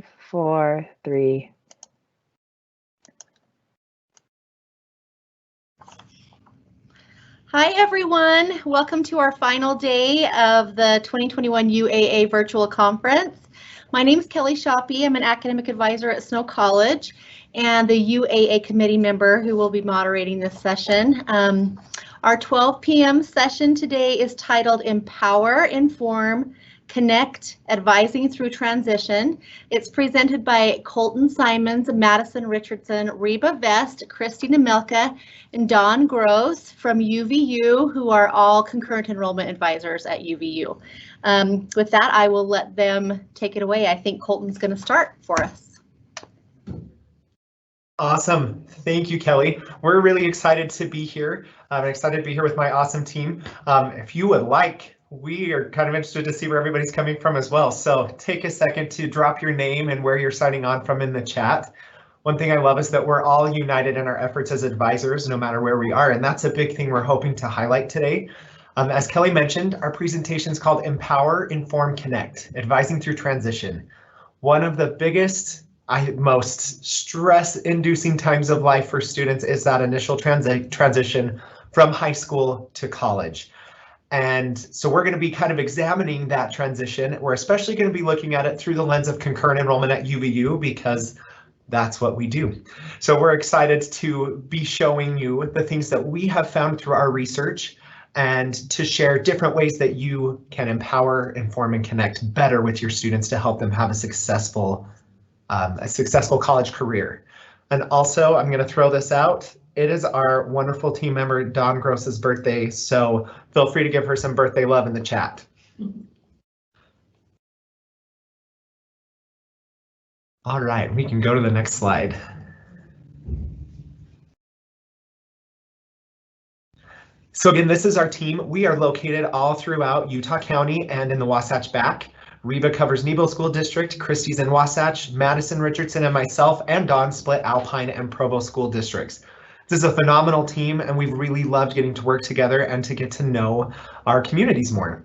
5, 4, 3. Hi everyone, welcome to our final day of the 2021 UAA virtual conference. My name is Kelly Shoppy. I'm an academic advisor at Snow College and the UAA committee member who will be moderating this session. Our 12 p.m. session today is titled Empower, Inform, Connect, Advising Through Transition. It's presented by Colton Simons, Madison Richardson, Reba Vest, Christina Milka, and Dawn Gross from UVU, who are all concurrent enrollment advisors at UVU. With that, I will let them take it away. I think Colton's going to start for us. Awesome. Thank you, Kelly. We're really excited to be here. I'm excited to be here with my awesome team. If you would like, we are kind of interested to see where everybody's coming from as well. So take a second to drop your name and where you're signing on from in the chat. One thing I love is that we're all united in our efforts as advisors, no matter where we are. And that's a big thing we're hoping to highlight today. As Kelly mentioned, our presentation is called Empower, Inform, Connect, Advising Through Transition. One of the biggest, most stress-inducing times of life for students is that initial transition from high school to college. And so we're going to be kind of examining that transition. We're especially going to be looking at it through the lens of concurrent enrollment at UVU because that's what we do. So we're excited to be showing you the things that we have found through our research and to share different ways that you can empower, inform, and connect better with your students to help them have a successful college career. And also, I'm going to throw this out. It is our wonderful team member, Dawn Gross's birthday, so feel free to give her some birthday love in the chat. All right, we can go to the next slide. So again, this is our team. We are located all throughout Utah County and in the Wasatch Back. Reba covers Nebo School District, Christie's in Wasatch, Madison, Richardson, and myself, and Dawn split Alpine and Provo School Districts. This is a phenomenal team, and we've really loved getting to work together and to get to know our communities more.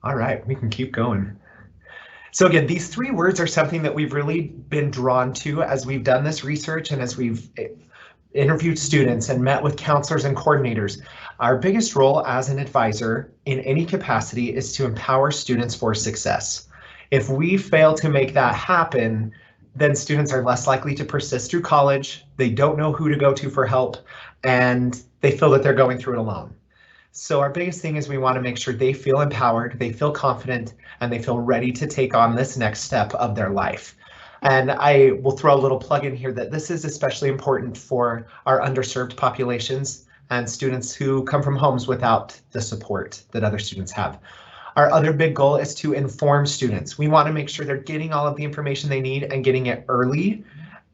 All right, we can keep going. So again, these 3 words are something that we've really been drawn to as we've done this research and as we've interviewed students and met with counselors and coordinators. Our biggest role as an advisor in any capacity is to empower students for success. If we fail to make that happen, then students are less likely to persist through college, they don't know who to go to for help, and they feel that they're going through it alone. So our biggest thing is we want to make sure they feel empowered, they feel confident, and they feel ready to take on this next step of their life. And I will throw a little plug in here that this is especially important for our underserved populations and students who come from homes without the support that other students have. Our other big goal is to inform students. We want to make sure they're getting all of the information they need and getting it early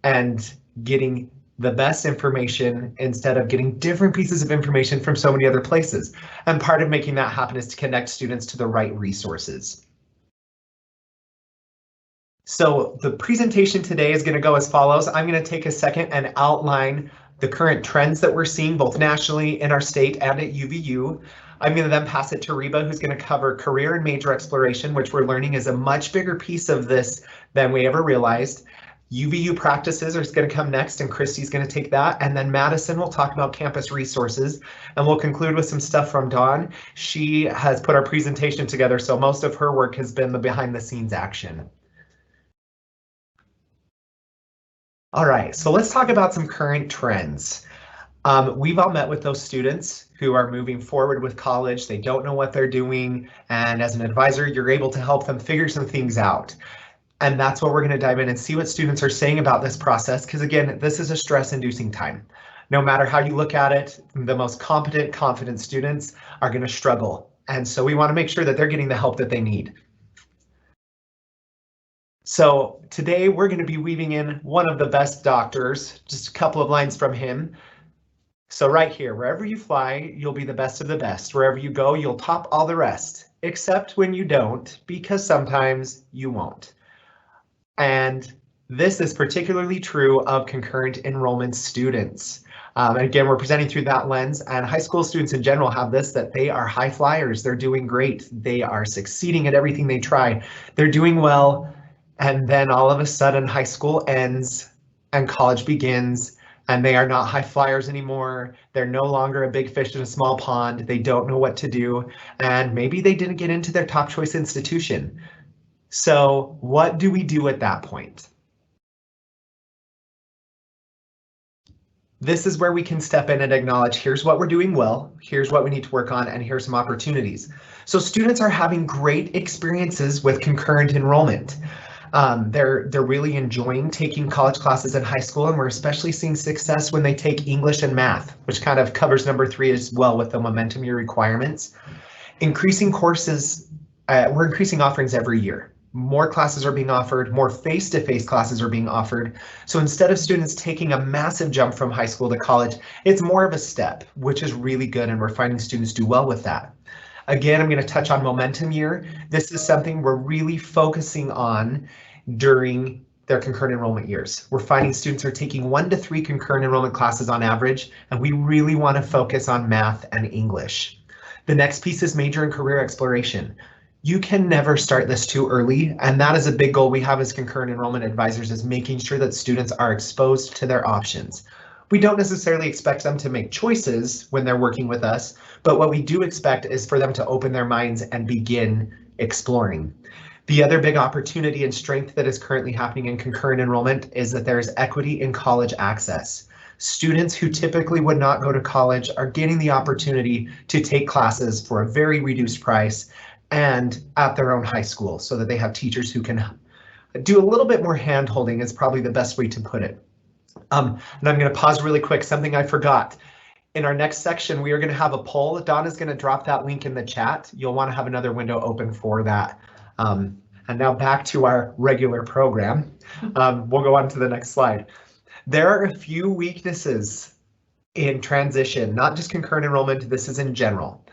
and getting the best information instead of getting different pieces of information from so many other places. And part of making that happen is to connect students to the right resources. So the presentation today is going to go as follows. I'm going to take a second and outline the current trends that we're seeing both nationally in our state and at UVU. I'm going to then pass it to Reba, who's going to cover career and major exploration, which we're learning is a much bigger piece of this than we ever realized. UVU practices are going to come next, and Christy's going to take that. And then Madison will talk about campus resources, and we'll conclude with some stuff from Dawn. She has put our presentation together, so most of her work has been the behind the scenes action. All right, so let's talk about some current trends. We've all met with those students who are moving forward with college. They don't know what they're doing, and as an advisor, you're able to help them figure some things out. And that's what we're going to dive in and see what students are saying about this process, because again, this is a stress-inducing time. No matter how you look at it, the most competent, confident students are going to struggle. And so we want to make sure that they're getting the help that they need. So today we're going to be weaving in one of the best doctors, just a couple of lines from him. So right here, wherever you fly, you'll be the best of the best. Wherever you go, you'll top all the rest, except when you don't, because sometimes you won't. And this is particularly true of concurrent enrollment students. And again, we're presenting through that lens, and high school students in general have this, that they are high flyers. They're doing great. They are succeeding at everything they try. They're doing well And then all of a sudden high school ends and college begins, and they are not high flyers anymore. They're no longer a big fish in a small pond. They don't know what to do, and maybe they didn't get into their top choice institution. So what do we do at that point? This is where we can step in and acknowledge, here's what we're doing well, here's what we need to work on, and here's some opportunities. So students are having great experiences with concurrent enrollment. They're really enjoying taking college classes in high school, and we're especially seeing success when they take English and math, which kind of covers number 3 as well with the momentum year requirements. Increasing courses, we're increasing offerings every year. More classes are being offered, more face-to-face classes are being offered. So instead of students taking a massive jump from high school to college, it's more of a step, which is really good, and we're finding students do well with that. Again, I'm going to touch on momentum year. This is something we're really focusing on during their concurrent enrollment years. We're finding students are taking 1 to 3 concurrent enrollment classes on average, and we really want to focus on math and English. The next piece is major and career exploration. You can never start this too early, and that is a big goal we have as concurrent enrollment advisors, is making sure that students are exposed to their options. We don't necessarily expect them to make choices when they're working with us, but what we do expect is for them to open their minds and begin exploring. The other big opportunity and strength that is currently happening in concurrent enrollment is that there is equity in college access. Students who typically would not go to college are getting the opportunity to take classes for a very reduced price and at their own high school, so that they have teachers who can do a little bit more hand holding, is probably the best way to put it. And I'm going to pause really quick, something I forgot. In our next section, we are going to have a poll. Donna's going to drop that link in the chat. You'll want to have another window open for that. And now back to our regular program. We'll go on to the next slide. There are a few weaknesses in transition, not just concurrent enrollment, this is in general.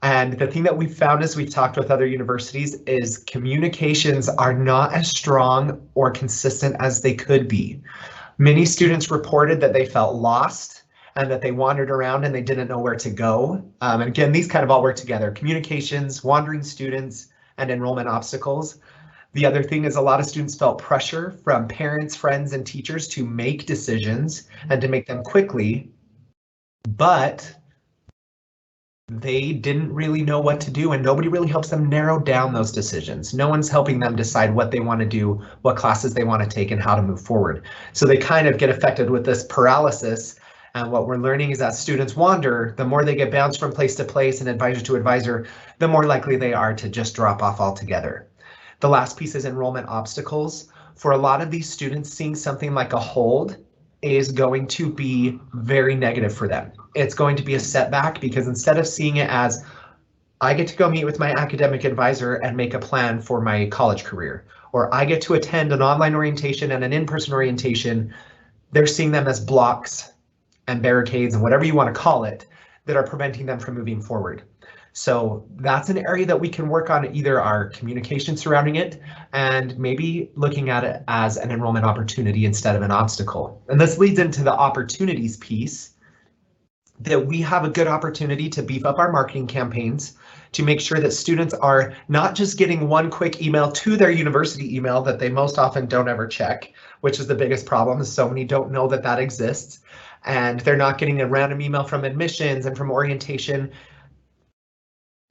And the thing that we've found as we've talked with other universities is communications are not as strong or consistent as they could be. Many students reported that they felt lost and that they wandered around and they didn't know where to go. And again, these kind of all work together: communications, wandering students, and enrollment obstacles. The other thing is a lot of students felt pressure from parents, friends, and teachers to make decisions and to make them quickly, but they didn't really know what to do, and nobody really helps them narrow down those decisions. No one's helping them decide what they want to do, what classes they want to take, and how to move forward. So they kind of get affected with this paralysis. And what we're learning is that students wander, the more they get bounced from place to place and advisor to advisor, the more likely they are to just drop off altogether. The last piece is enrollment obstacles. For a lot of these students, seeing something like a hold is going to be very negative for them. It's going to be a setback, because instead of seeing it as, I get to go meet with my academic advisor and make a plan for my college career, or I get to attend an online orientation and an in-person orientation, they're seeing them as blocks and barricades and whatever you want to call it that are preventing them from moving forward. So that's an area that we can work on, either our communication surrounding it and maybe looking at it as an enrollment opportunity instead of an obstacle. And this leads into the opportunities piece, that we have a good opportunity to beef up our marketing campaigns to make sure that students are not just getting one quick email to their university email that they most often don't ever check, which is the biggest problem, is so many don't know that that exists, and they're not getting a random email from admissions and from orientation.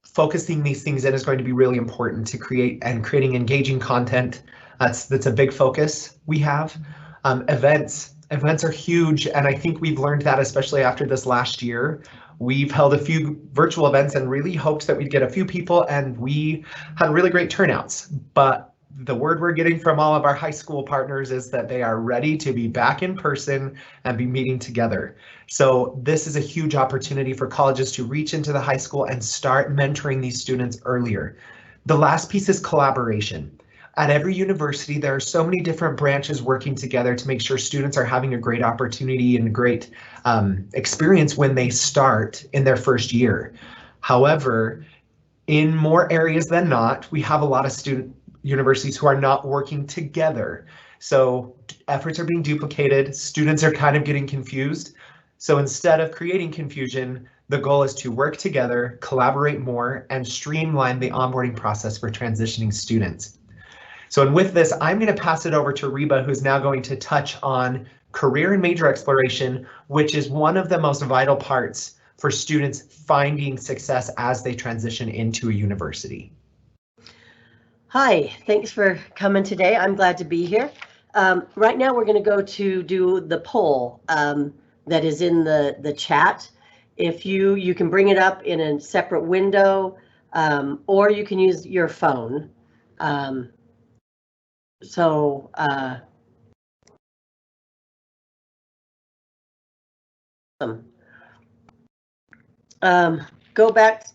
Focusing these things in is going to be really important to creating engaging content. That's a big focus we have. Events are huge, and I think we've learned that, especially after this last year. We've held a few virtual events and really hoped that we'd get a few people, and we had really great turnouts. But the word we're getting from all of our high school partners is that they are ready to be back in person and be meeting together. So this is a huge opportunity for colleges to reach into the high school and start mentoring these students earlier. The last piece is collaboration. At every university, there are so many different branches working together to make sure students are having a great opportunity and a great experience when they start in their first year. However, in more areas than not, we have a lot of universities who are not working together. So efforts are being duplicated, students are kind of getting confused. So instead of creating confusion, the goal is to work together, collaborate more, and streamline the onboarding process for transitioning students. So, and with this, I'm going to pass it over to Reba, who's now going to touch on career and major exploration, which is one of the most vital parts for students finding success as they transition into a university. Hi, thanks for coming today. I'm glad to be here. Right now we're going to go to do the poll that is in the chat. If you can bring it up in a separate window, or you can use your phone. Go back.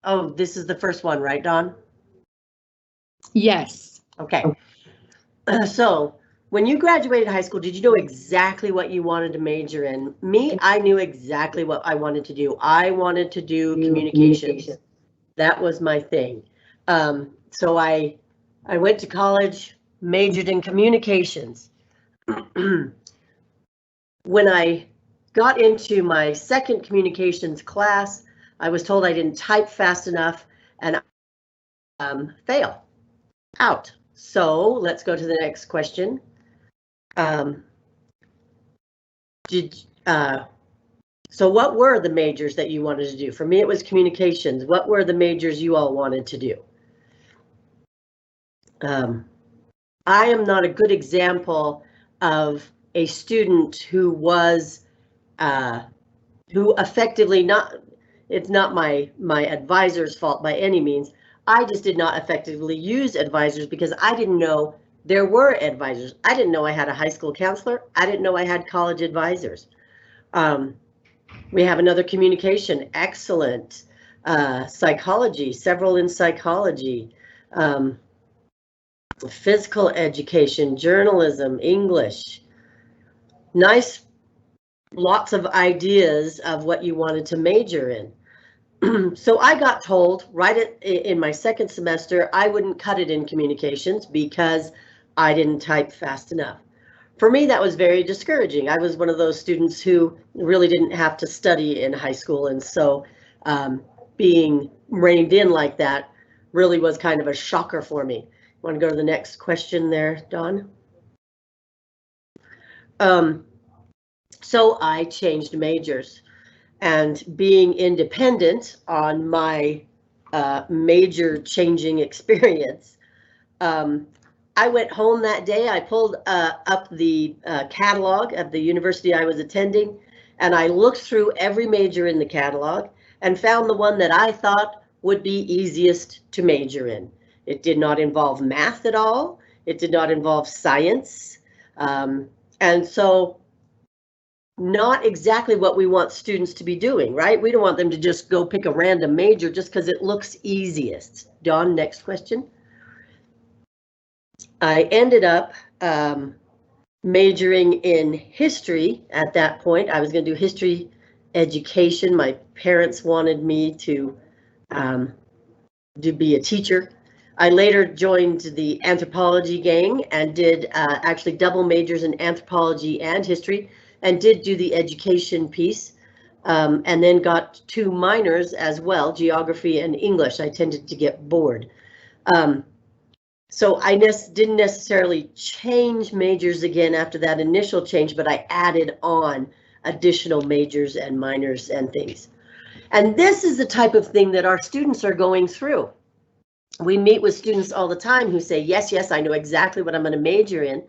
Oh, this is the first one, right, Dawn? Yes. Okay. So when you graduated high school, did you know exactly what you wanted to major in? Me, I knew exactly what I wanted to do. I wanted to do communications. That was my thing. So I went to college, majored in communications. When I got into my second communications class, I was told I didn't type fast enough and fail out. So let's go to the next question. So what were the majors that you wanted to do? For me, it was communications. What were the majors you all wanted to do? I am not a good example of a student who was, who effectively it's not my advisor's fault by any means. I just did not effectively use advisors because I didn't know there were advisors. I didn't know I had a high school counselor. I didn't know I had college advisors. We have another communication, excellent. Psychology, several in psychology. Physical education, journalism, English. Nice, lots of ideas of what you wanted to major in. So I got told in my second semester, I wouldn't cut it in communications because I didn't type fast enough. For me, that was very discouraging. I was one of those students who really didn't have to study in high school. And so being reined in like that really was kind of a shocker for me. Want to go to the next question there, Dawn? So I changed majors. And being independent on my major changing experience, I went home that day. I pulled up the catalog of the university I was attending, and I looked through every major in the catalog and found the one that I thought would be easiest to major in. It did not involve math at all. It did not involve science. And so not exactly what we want students to be doing, right? We don't want them to just go pick a random major just because it looks easiest. Dawn, next question. I ended up majoring in history at that point. I was going to do history education. My parents wanted me to be a teacher. I later joined the anthropology gang and did actually double majors in anthropology and history, and did do the education piece, and then got 2 minors as well, geography and English. I tended to get bored. So I didn't necessarily change majors again after that initial change, but I added on additional majors and minors and things. And this is the type of thing that our students are going through. We meet with students all the time who say, yes, I know exactly what I'm going to major in.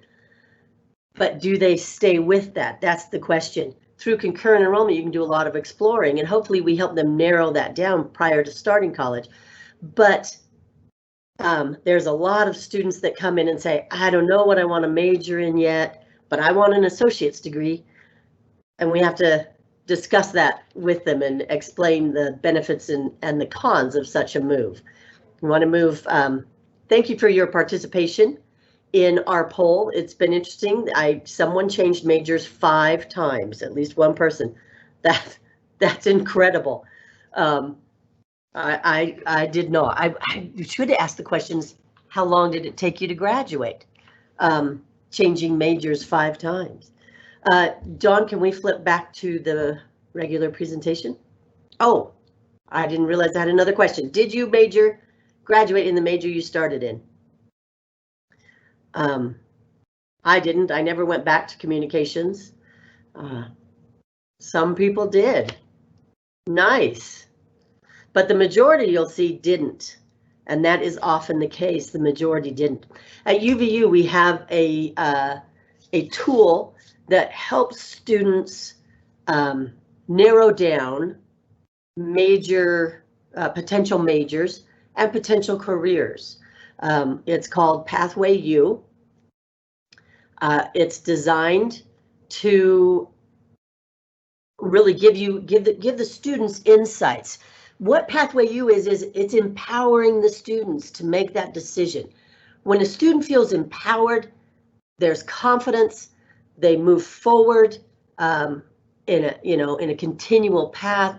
But do they stay with that? That's the question. Through concurrent enrollment, you can do a lot of exploring, and hopefully we help them narrow that down prior to starting college. But there's a lot of students that come in and say, I don't know what I want to major in yet, but I want an associate's degree. And we have to discuss that with them and explain the benefits and the cons of such a move. We want to move. Thank you for your participation in our poll. It's been interesting. Someone changed majors 5 times, at least one person. That's incredible. I did not. I should ask the questions. How long did it take you to graduate? Changing majors 5 times. Dawn, can we flip back to the regular presentation? Oh, I didn't realize I had another question. Did you graduate in the major you started in? I didn't. I never went back to communications. Some people did. Nice. But the majority, you'll see, didn't. And that is often the case. The majority didn't. At UVU, we have a tool that helps students narrow down major potential majors and potential careers. It's called Pathway U. It's designed to really give the students insights. What Pathway U is it's empowering the students to make that decision. When a student feels empowered, there's confidence, they move forward in a continual path.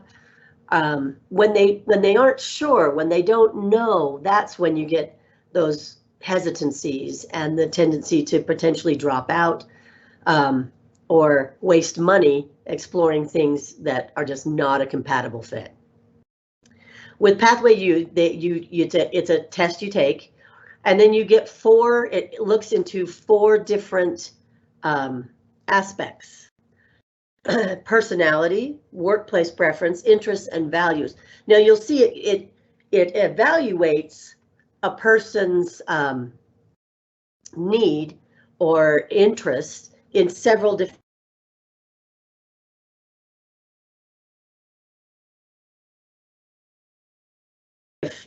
When they aren't sure, when they don't know, that's when you get those hesitancies and the tendency to potentially drop out or waste money exploring things that are just not a compatible fit. With Pathway U, it's a test you take, and then you get it looks into 4 different aspects: personality, workplace preference, interests, and values. Now you'll see it evaluates a person's need or interest in several different.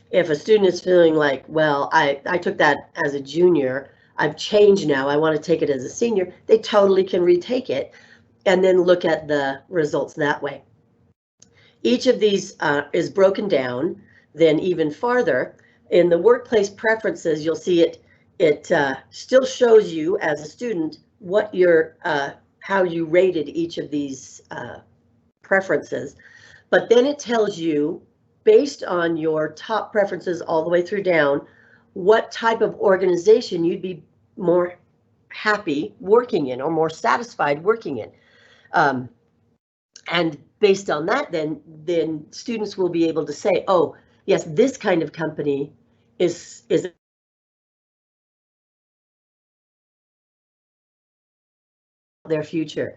If a student is feeling like, well, I took that as a junior, I've changed now, I want to take it as a senior, they totally can retake it and then look at the results that way. Each of these is broken down then even farther. In the workplace preferences, you'll see it still shows you as a student what how you rated each of these preferences, but then it tells you, based on your top preferences all the way through down, what type of organization you'd be more happy working in or more satisfied working in. And based on that, then students will be able to say, oh, yes, this kind of company is their future.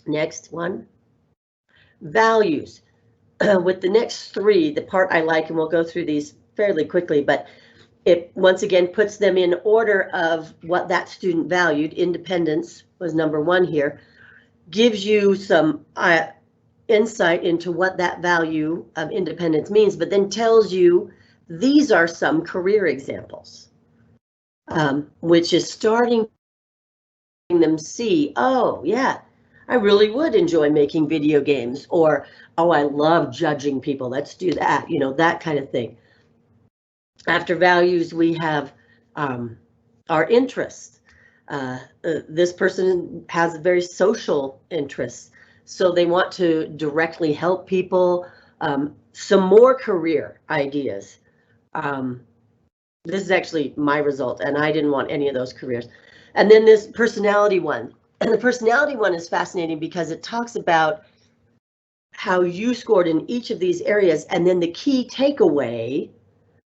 Next one. Values. With the next 3, the part I like, and we'll go through these fairly quickly, but it once again puts them in order of what that student valued. Independence was number 1 here. Gives you some insight into what that value of independence means, but then tells you these are some career examples, which is starting them see, oh yeah, I really would enjoy making video games, or, oh, I love judging people, let's do that, that kind of thing. After values, we have our interests. This person has very social interests, so they want to directly help people. Some more career ideas. This is actually my result, and I didn't want any of those careers. And then this personality one. And the personality one is fascinating because it talks about how you scored in each of these areas, and then the key takeaway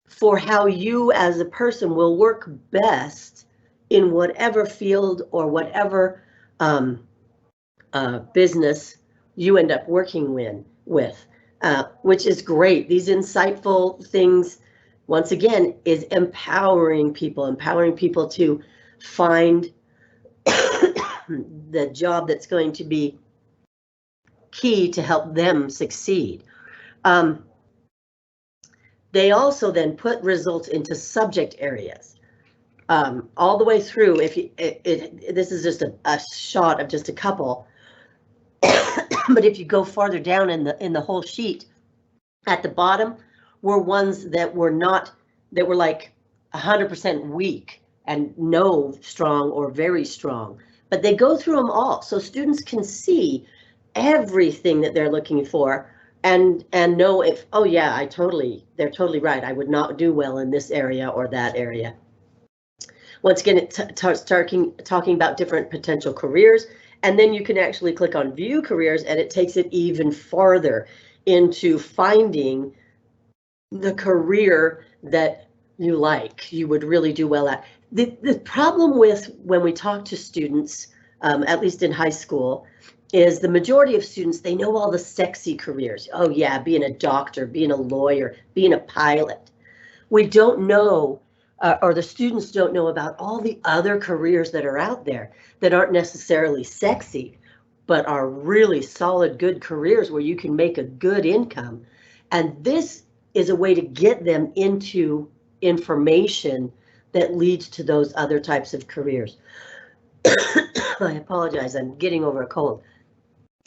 for how you as a person will work best in whatever field or whatever business you end up working with, which is great. These insightful things, once again, is empowering people to find the job that's going to be key to help them succeed. They also then put results into subject areas all the way through. If you, this is just a shot of just a couple, but if you go farther down in the whole sheet, at the bottom were ones that were like 100% weak and no strong or very strong, but they go through them all so students can see everything that they're looking for and know if, oh yeah, they're totally right, I would not do well in this area or that area. Once again, it starts talking about different potential careers, and then you can actually click on view careers and it takes it even farther into finding the career that you like, you would really do well at. The problem with when we talk to students, at least in high school, is the majority of students, they know all the sexy careers. Oh yeah, being a doctor, being a lawyer, being a pilot. We don't know, or the students don't know about all the other careers that are out there that aren't necessarily sexy, but are really solid, good careers where you can make a good income. And this is a way to get them into information that leads to those other types of careers. I apologize, I'm getting over a cold.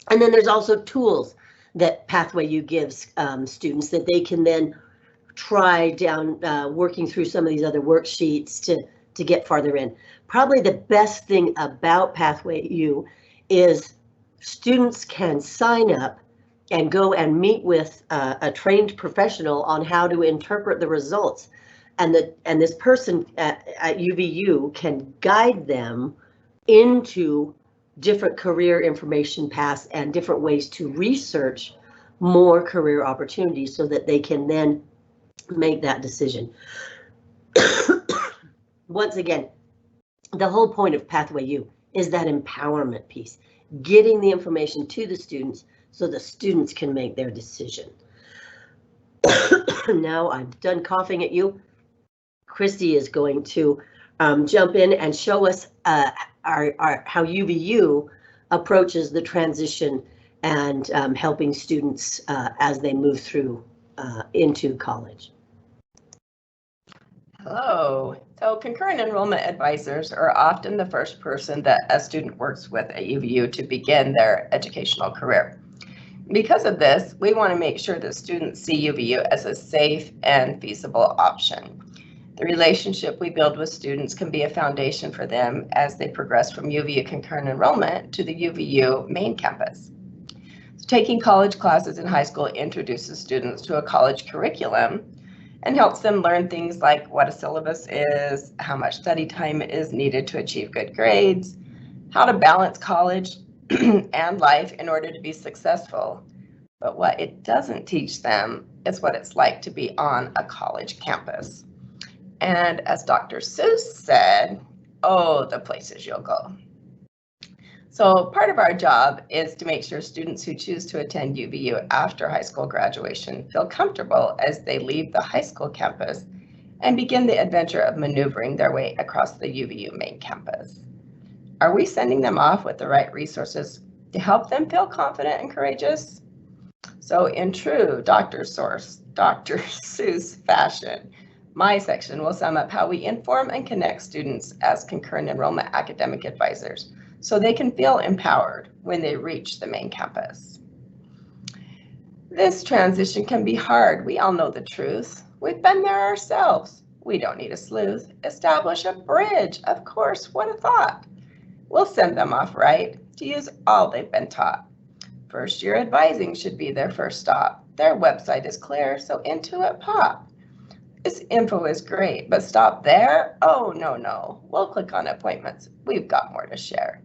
And then there's also tools that Pathway U gives students that they can then try down working through some of these other worksheets to get farther in. Probably the best thing about Pathway U is students can sign up and go and meet with a trained professional on how to interpret the results. And this person at UVU can guide them into different career information paths and different ways to research more career opportunities so that they can then make that decision. Once again, the whole point of Pathway U is that empowerment piece, getting the information to the students so the students can make their decision. Now I'm done coughing at you. Christy is going to jump in and show us how UVU approaches the transition and helping students as they move through into college. Hello. So concurrent enrollment advisors are often the first person that a student works with at UVU to begin their educational career. Because of this, we want to make sure that students see UVU as a safe and feasible option. The relationship we build with students can be a foundation for them as they progress from UVU concurrent enrollment to the UVU main campus. So taking college classes in high school introduces students to a college curriculum and helps them learn things like what a syllabus is, how much study time is needed to achieve good grades, how to balance college and life in order to be successful. But what it doesn't teach them is what it's like to be on a college campus. And as Dr. Seuss said, oh, the places you'll go. So part of our job is to make sure students who choose to attend UVU after high school graduation feel comfortable as they leave the high school campus and begin the adventure of maneuvering their way across the UVU main campus. Are we sending them off with the right resources to help them feel confident and courageous? So in true Dr. Seuss fashion, my section will sum up how we inform and connect students as concurrent enrollment academic advisors so they can feel empowered when they reach the main campus. This transition can be hard. We all know the truth. We've been there ourselves. We don't need a sleuth. Establish a bridge. Of course, what a thought. We'll send them off right to use all they've been taught. First year advising should be their first stop. Their website is clear, so into it pop. This info is great, but stop there? Oh, no. We'll click on appointments. We've got more to share.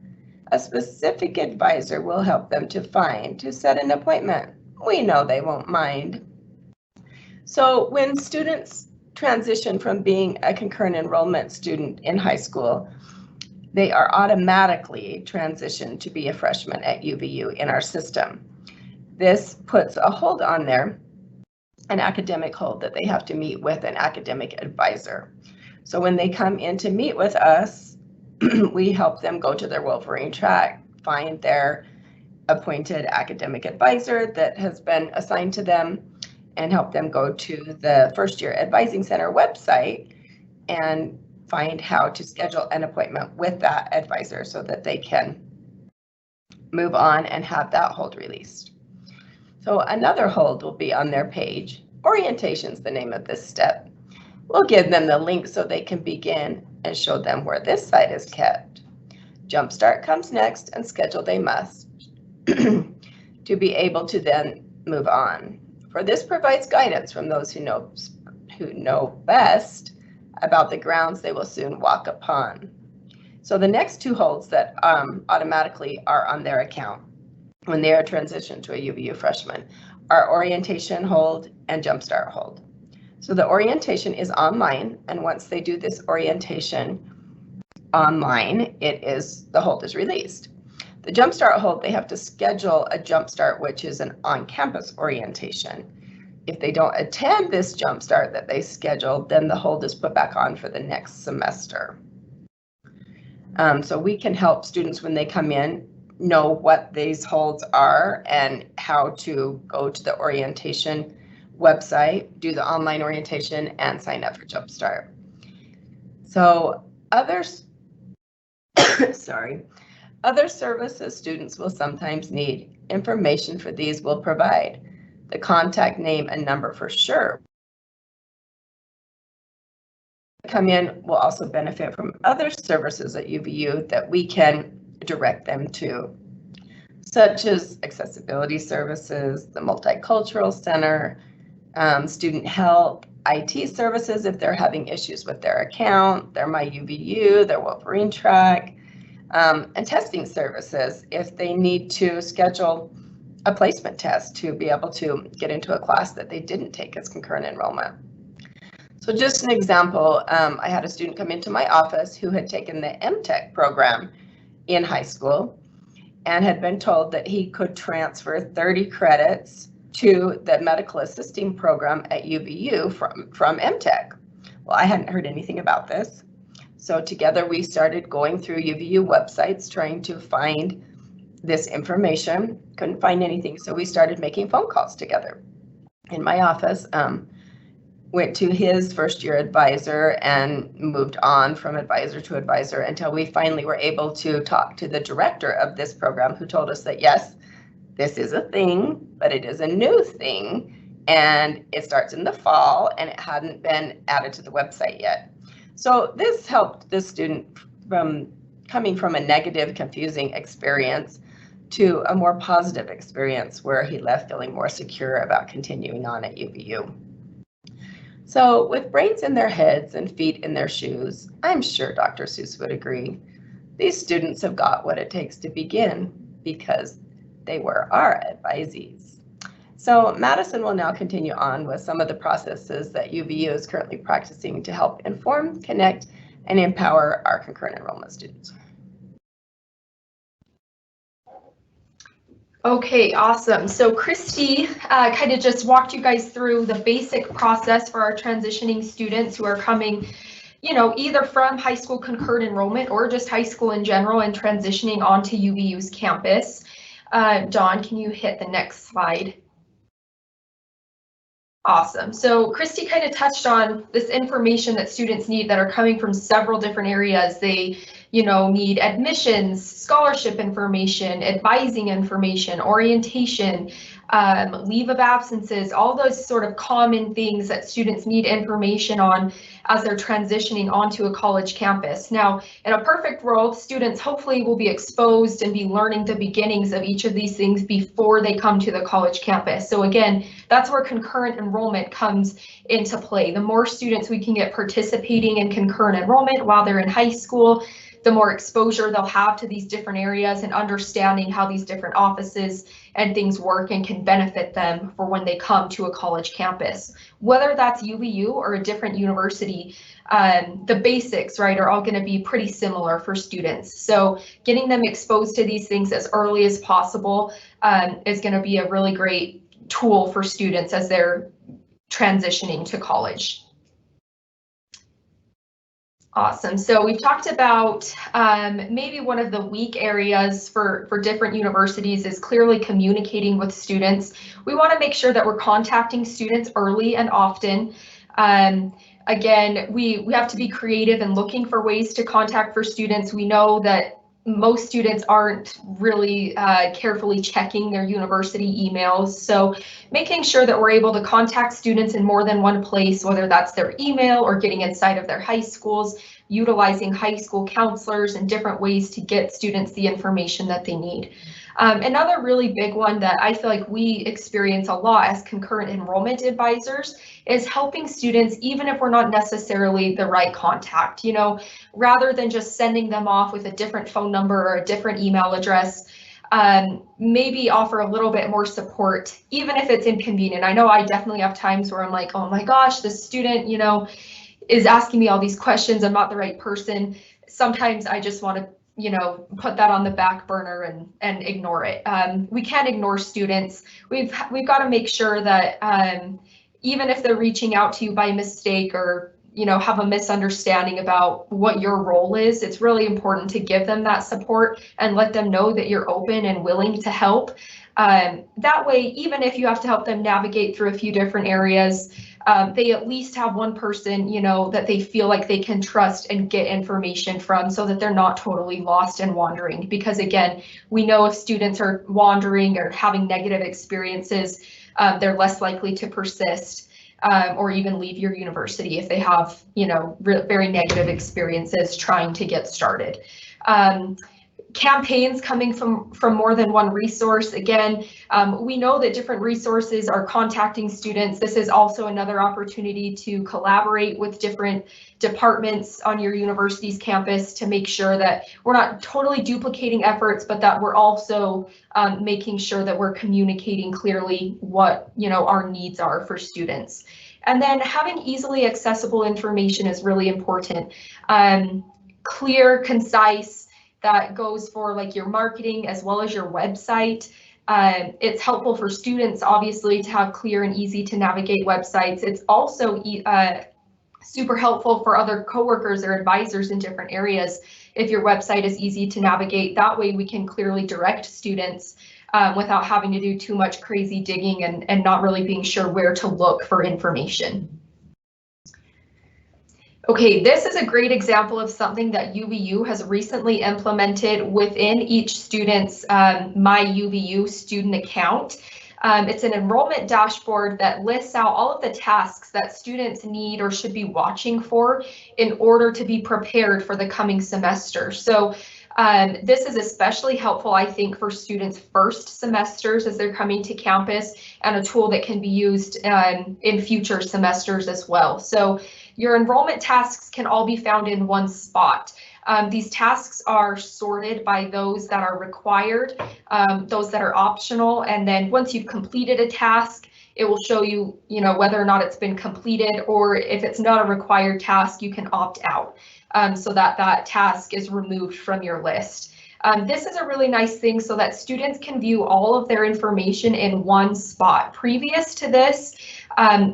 A specific advisor will help them to set an appointment. We know they won't mind. So when students transition from being a concurrent enrollment student in high school, they are automatically transitioned to be a freshman at UVU in our system. This puts a hold on an academic hold that they have to meet with an academic advisor. So when they come in to meet with us, we help them go to their Wolverine track, find their appointed academic advisor that has been assigned to them, and help them go to the First Year Advising Center website and find how to schedule an appointment with that advisor so that they can move on and have that hold released. So another hold will be on their page. Orientation is the name of this step. We'll give them the link so they can begin and show them where this site is kept. Jumpstart comes next, and schedule they must to be able to then move on. For this provides guidance from those who know best about the grounds they will soon walk upon. So the next two holds that automatically are on their account when they are transitioned to a UVU freshman are orientation hold and jumpstart hold. So the orientation is online, and once they do this orientation online, the hold is released. The Jumpstart hold, they have to schedule a Jumpstart, which is an on-campus orientation. If they don't attend this Jumpstart that they scheduled, then the hold is put back on for the next semester. So we can help students when they come in know what these holds are and how to go to the orientation website, do the online orientation, and sign up for Jumpstart. So others, other services students will sometimes need. Information for these will provide. The contact name and number for sure. Come in will also benefit from other services at UVU that we can direct them to, such as accessibility services, the Multicultural Center, student help, IT services if they're having issues with their account, their MyUVU, their Wolverine track, and testing services if they need to schedule a placement test to be able to get into a class that they didn't take as concurrent enrollment. So just an example, I had a student come into my office who had taken the MTech program in high school and had been told that he could transfer 30 credits to the medical assisting program at UVU from MTech. Well, I hadn't heard anything about this. So together we started going through UVU websites trying to find this information. Couldn't find anything, so we started making phone calls together. In my office, went to his first year advisor and moved on from advisor to advisor until we finally were able to talk to the director of this program, who told us that yes, this is a thing, but it is a new thing and it starts in the fall and it hadn't been added to the website yet. So this helped this student from coming from a negative, confusing experience to a more positive experience where he left feeling more secure about continuing on at UVU. So with brains in their heads and feet in their shoes, I'm sure Dr. Seuss would agree, these students have got what it takes to begin because they were our advisees. So Madison will now continue on with some of the processes that UVU is currently practicing to help inform, connect, and empower our concurrent enrollment students. Okay, awesome. So Christy kind of just walked you guys through the basic process for our transitioning students who are coming, you know, either from high school concurrent enrollment or just high school in general and transitioning onto UVU's campus. Dawn, can you hit the next slide? Awesome. So Christy kind of touched on this information that students need that are coming from several different areas. They, you know, need admissions, scholarship information, advising information, orientation, leave of absences, all those sort of common things that students need information on as they're transitioning onto a college campus. Now, in a perfect world, students hopefully will be exposed and be learning the beginnings of each of these things before they come to the college campus. So again, that's where concurrent enrollment comes into play. The more students we can get participating in concurrent enrollment while they're in high school, the more exposure they'll have to these different areas and understanding how these different offices and things work and can benefit them for when they come to a college campus. Whether that's UVU or a different university, the basics, right, are all going to be pretty similar for students. So getting them exposed to these things as early as possible is going to be a really great tool for students as they're transitioning to college. Awesome. So we've talked about maybe one of the weak areas for different universities is clearly communicating with students. We want to make sure that we're contacting students early and often. Again, we have to be creative and looking for ways to contact for students. We know that most students aren't really carefully checking their university emails. So making sure that we're able to contact students in more than one place, whether that's their email or getting inside of their high schools, utilizing high school counselors and different ways to get students the information that they need. Another really big one that I feel like we experience a lot as concurrent enrollment advisors is helping students, even if we're not necessarily the right contact, you know, rather than just sending them off with a different phone number or a different email address. maybe offer a little bit more support, even if it's inconvenient. I know I definitely have times where I'm like, oh my gosh, this student, is asking me all these questions. I'm not the right person. Sometimes I just want to, put that on the back burner and ignore it. We can't ignore students. We've got to make sure that even if they're reaching out to you by mistake or have a misunderstanding about what your role is, it's really important to give them that support and let them know that you're open and willing to help. That way, even if you have to help them navigate through a few different areas, they at least have one person, that they feel like they can trust and get information from, so that they're not totally lost and wandering. Because again, we know if students are wandering or having negative experiences, they're less likely to persist. Or even leave your university if they have, very negative experiences trying to get started. Campaigns coming from more than one resource. Again, we know that different resources are contacting students. This is also another opportunity to collaborate with different departments on your university's campus to make sure that we're not totally duplicating efforts, but that we're also making sure that we're communicating clearly what our needs are for students. And then having easily accessible information is really important. Clear, concise. That goes for like your marketing as well as your website. It's helpful for students, obviously, to have clear and easy to navigate websites. It's also super helpful for other coworkers or advisors in different areas if your website is easy to navigate. That way we can clearly direct students without having to do too much crazy digging and not really being sure where to look for information. Okay, this is a great example of something that UVU has recently implemented within each student's My UVU student account. It's an enrollment dashboard that lists out all of the tasks that students need or should be watching for in order to be prepared for the coming semester. So this is especially helpful, I think, for students' first semesters as they're coming to campus, and a tool that can be used in future semesters as well. So your enrollment tasks can all be found in one spot. These tasks are sorted by those that are required, those that are optional, and then once you've completed a task, it will show you, whether or not it's been completed, or if it's not a required task, you can opt out so that that task is removed from your list. This is a really nice thing so that students can view all of their information in one spot. Previous to this,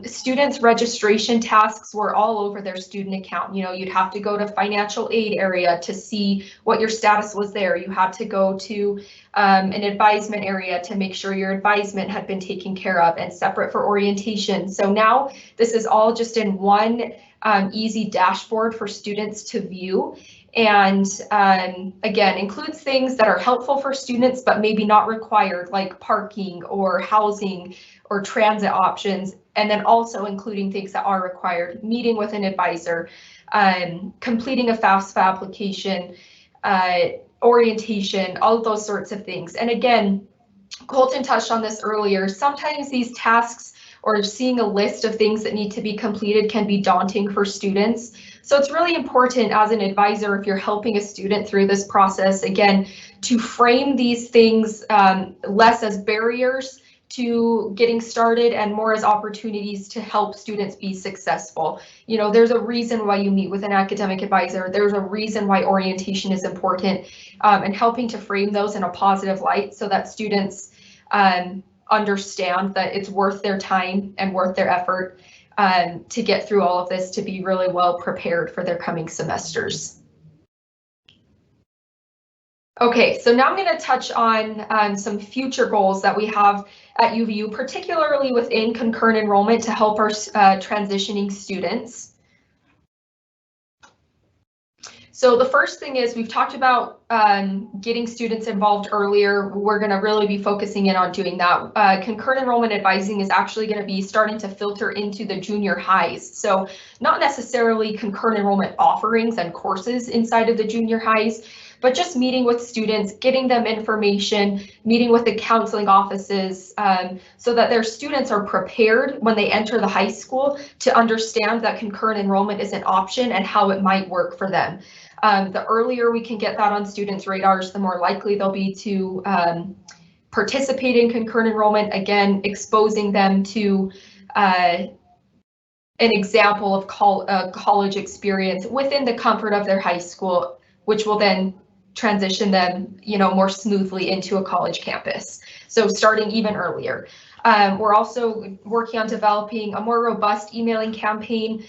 students' registration tasks were all over their student account. You'd have to go to financial aid area to see what your status was there. You had to go to an advisement area to make sure your advisement had been taken care of, and separate for orientation. So now this is all just in one easy dashboard for students to view. And again, includes things that are helpful for students, but maybe not required, like parking or housing or transit options. And then also including things that are required, meeting with an advisor, completing a FAFSA application, orientation, all of those sorts of things. And again, Colton touched on this earlier. Sometimes these tasks or seeing a list of things that need to be completed can be daunting for students. So it's really important as an advisor, if you're helping a student through this process, again, to frame these things less as barriers to getting started and more as opportunities to help students be successful. There's a reason why you meet with an academic advisor. There's a reason why orientation is important, and helping to frame those in a positive light so that students understand that it's worth their time and worth their effort to get through all of this, to be really well prepared for their coming semesters. Okay, so now I'm going to touch on some future goals that we have at UVU, particularly within concurrent enrollment, to help our transitioning students. So the first thing is, we've talked about getting students involved earlier. We're going to really be focusing in on doing that. Concurrent enrollment advising is actually going to be starting to filter into the junior highs. So not necessarily concurrent enrollment offerings and courses inside of the junior highs, but just meeting with students, getting them information, meeting with the counseling offices, so that their students are prepared when they enter the high school to understand that concurrent enrollment is an option and how it might work for them. The earlier we can get that on students' radars, the more likely they'll be to participate in concurrent enrollment, again, exposing them to an example of college experience within the comfort of their high school, which will then transition them, more smoothly into a college campus. So starting even earlier. We're also working on developing a more robust emailing campaign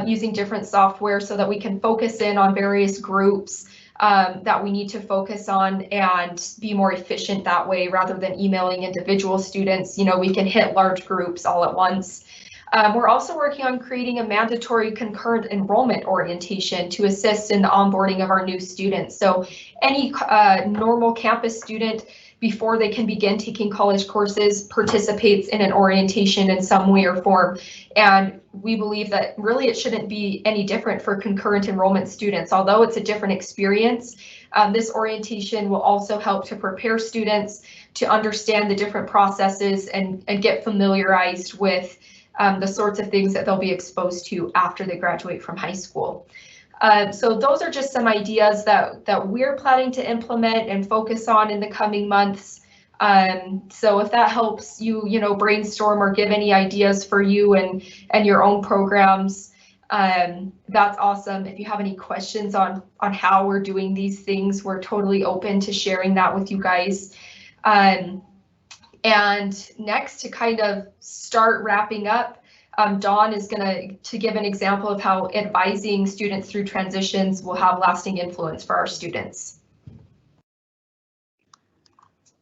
using different software so that we can focus in on various groups that we need to focus on and be more efficient that way rather than emailing individual students. We can hit large groups all at once. We're also working on creating a mandatory concurrent enrollment orientation to assist in the onboarding of our new students. So any normal campus student, before they can begin taking college courses, participates in an orientation in some way or form. And we believe that really it shouldn't be any different for concurrent enrollment students. Although it's a different experience, this orientation will also help to prepare students to understand the different processes and get familiarized with the sorts of things that they'll be exposed to after they graduate from high school. So those are just some ideas that we're planning to implement and focus on in the coming months. So if that helps you, brainstorm or give any ideas for you and your own programs, that's awesome. If you have any questions on how we're doing these things, we're totally open to sharing that with you guys. And next, to kind of start wrapping up, Dawn is going to give an example of how advising students through transitions will have lasting influence for our students.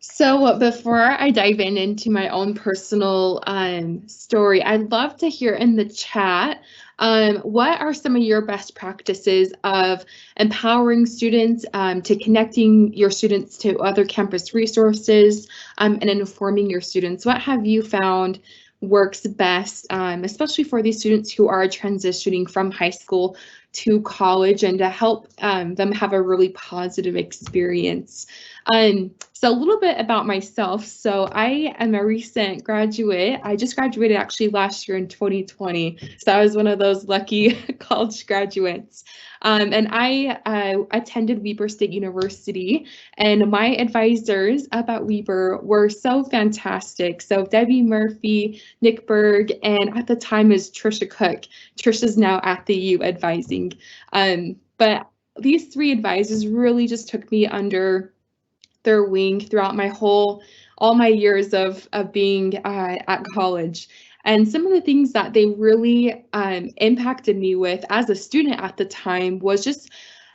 So before I dive into my own personal story, I'd love to hear in the chat, what are some of your best practices of empowering students, to connecting your students to other campus resources, and informing your students? What have you found works best, especially for these students who are transitioning from high school to college, and to help them have a really positive experience? So a little bit about myself. So I am a recent graduate. I just graduated actually last year in 2020. So I was one of those lucky college graduates. And I attended Weber State University, and my advisors about Weber were so fantastic. So Debbie Murphy, Nick Berg, and at the time is Trisha Cook. Trisha's now at the U advising. But these three advisors really just took me under their wing throughout all my years of being at college. And some of the things that they really impacted me with as a student at the time was just,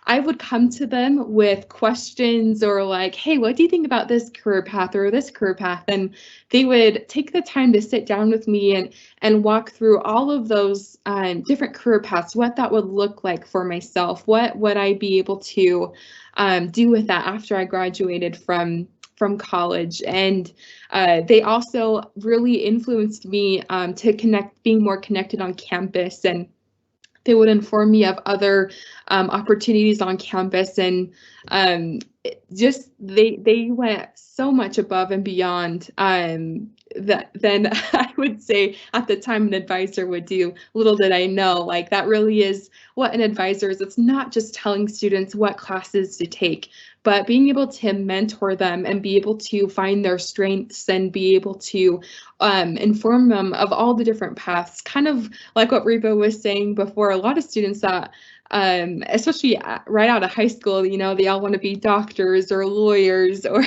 I would come to them with questions or like, hey, what do you think about this career path or this career path? And they would take the time to sit down with me and walk through all of those different career paths, what that would look like for myself, what would I be able to do with that after I graduated from college. And they also really influenced me to being more connected on campus, and they would inform me of other opportunities on campus, and just they went so much above and beyond than I would say at the time an advisor would do. Little did I know, like, that really is what an advisor is. It's not just telling students what classes to take, but being able to mentor them and be able to find their strengths and be able to inform them of all the different paths. Kind of like what Reba was saying before, a lot of students that especially right out of high school, they all want to be doctors or lawyers or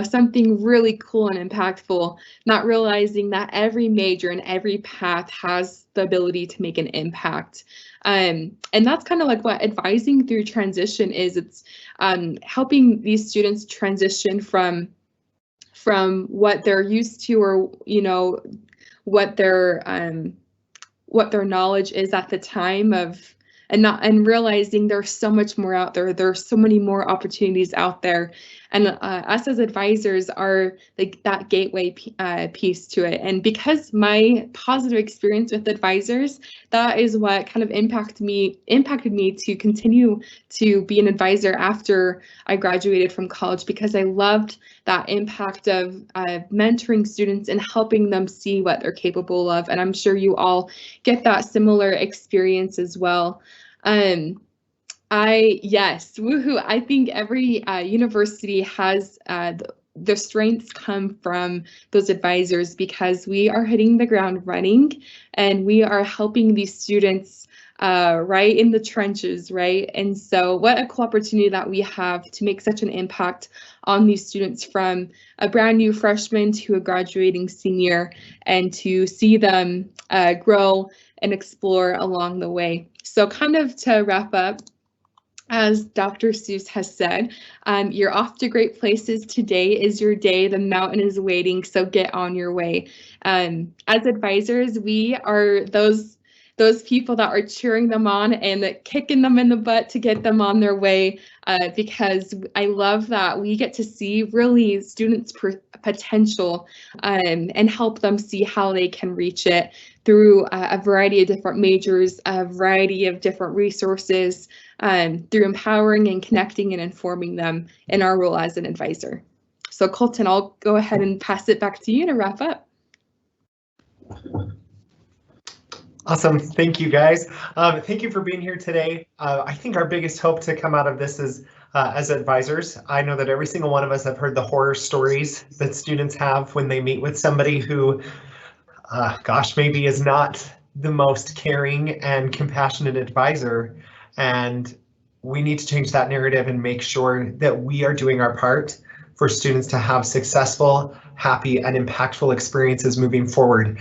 something really cool and impactful, not realizing that every major and every path has the ability to make an impact. And that's kind of like what advising through transition is. It's helping these students transition from what they're used to, or what their knowledge is at the time of, and realizing there's so much more out there. There's so many more opportunities out there, And us as advisors are like that gateway piece to it. And because my positive experience with advisors, that is what kind of impacted me to continue to be an advisor after I graduated from college, because I loved that impact of mentoring students and helping them see what they're capable of. And I'm sure you all get that similar experience as well. Yes, woohoo. I think every university has the strengths come from those advisors, because we are hitting the ground running and we are helping these students right in the trenches, right? And so what a cool opportunity that we have to make such an impact on these students, from a brand new freshman to a graduating senior, and to see them grow and explore along the way. So kind of to wrap up, as Dr. Seuss has said, you're off to great places. Today is your day. The mountain is waiting, so get on your way. As advisors, we are those people that are cheering them on and kicking them in the butt to get them on their way, because I love that we get to see really students' potential and help them see how they can reach it through a variety of different majors, a variety of different resources, through empowering and connecting and informing them in our role as an advisor. So Colton, I'll go ahead and pass it back to you to wrap up. Awesome. Thank you, guys. Thank you for being here today. I think our biggest hope to come out of this is, as advisors, I know that every single one of us have heard the horror stories that students have when they meet with somebody who, gosh, maybe is not the most caring and compassionate advisor. And we need to change that narrative and make sure that we are doing our part for students to have successful, happy, and impactful experiences moving forward.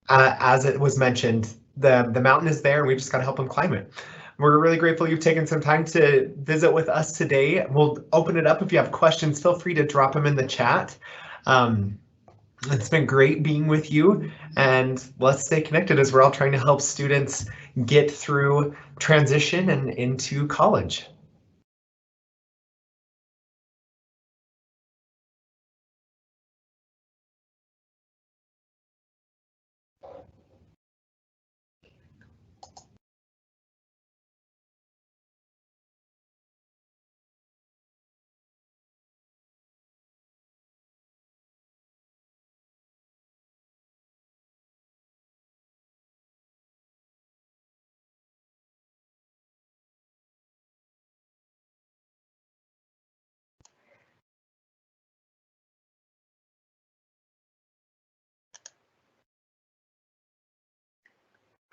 As it was mentioned, the mountain is there and we just got to help them climb it. We're really grateful you've taken some time to visit with us today. We'll open it up. If you have questions, feel free to drop them in the chat. It's been great being with you, and let's stay connected as we're all trying to help students get through transition and into college.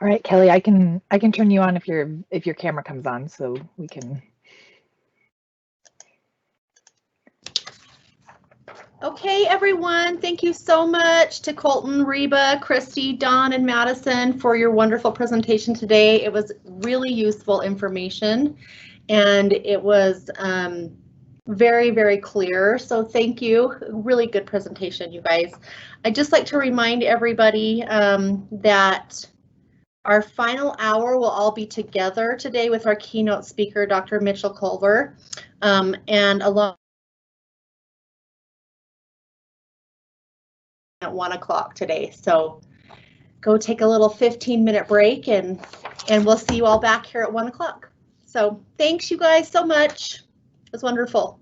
All right, Kelly, I can turn you on if your camera comes on, so we can. Okay, everyone, thank you so much to Colton, Reba, Christy, Dawn, and Madison for your wonderful presentation today. It was really useful information, and it was very, very clear. So thank you. Really good presentation, you guys. I'd just like to remind everybody that our final hour will all be together today with our keynote speaker, Dr. Mitchell Culver, and along at 1 o'clock today. So go take a little 15-minute break and we'll see you all back here at 1 o'clock. So thanks you guys so much. It was wonderful.